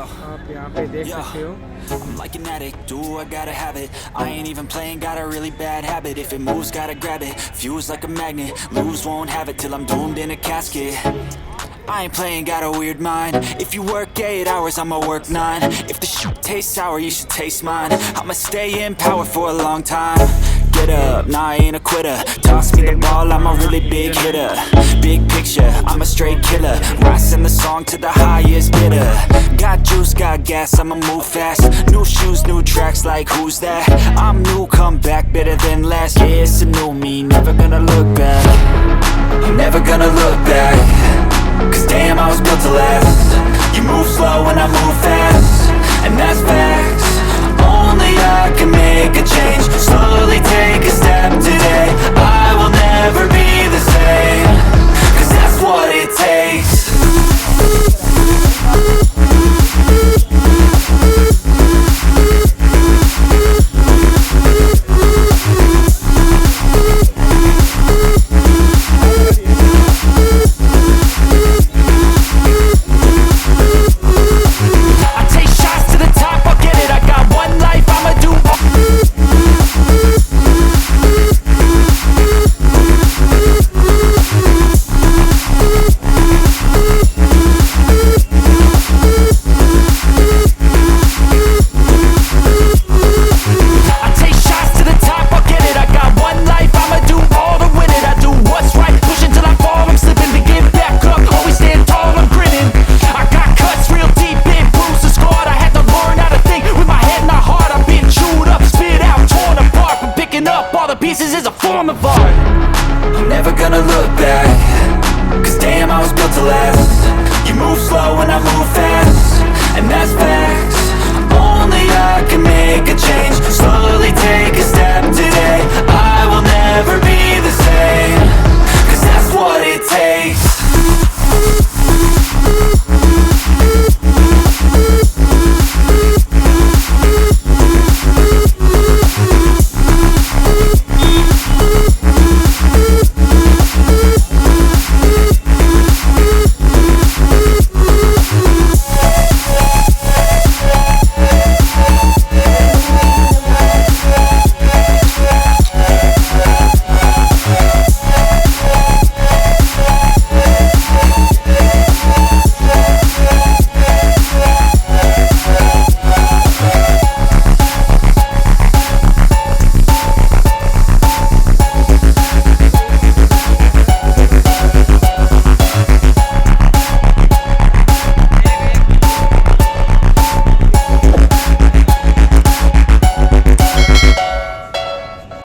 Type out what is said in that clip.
आप यहाँ पे देख सकते हो। I'm like an addict, do I gotta have it. I ain't even playing, got a really bad habit. If it moves, gotta grab it, fuse like a magnet. Lose, won't have it till I'm doomed in a casket. I ain't playing, got a weird mind. If you work 8 hours, I'ma work 9. If the shit tastes sour, you should taste mine. I'ma stay in power for a long time. Get up, nah, I ain't a quitter. Toss me the ball, I'm a really big hitter. Big picture, I'm a straight killer. Rising the song to the highest bidder. Got juice, got gas, I'ma move fast. New shoes, new tracks, like who's that? I'm new, come back, better than last. Yeah, it's a new me, never gonna look back. I'm never gonna look back. Cause damn, I was built to last. You move slow and I move fast, and that's facts. Only I can make a change. Slowly take a step today. I will never be the same. Cause that's what it takes. Pieces is a form of art. I'm never gonna look back. Cause damn, I was built to last. You move slow and I move fast, and that's facts. Only I can make a change. Slowly take a step today.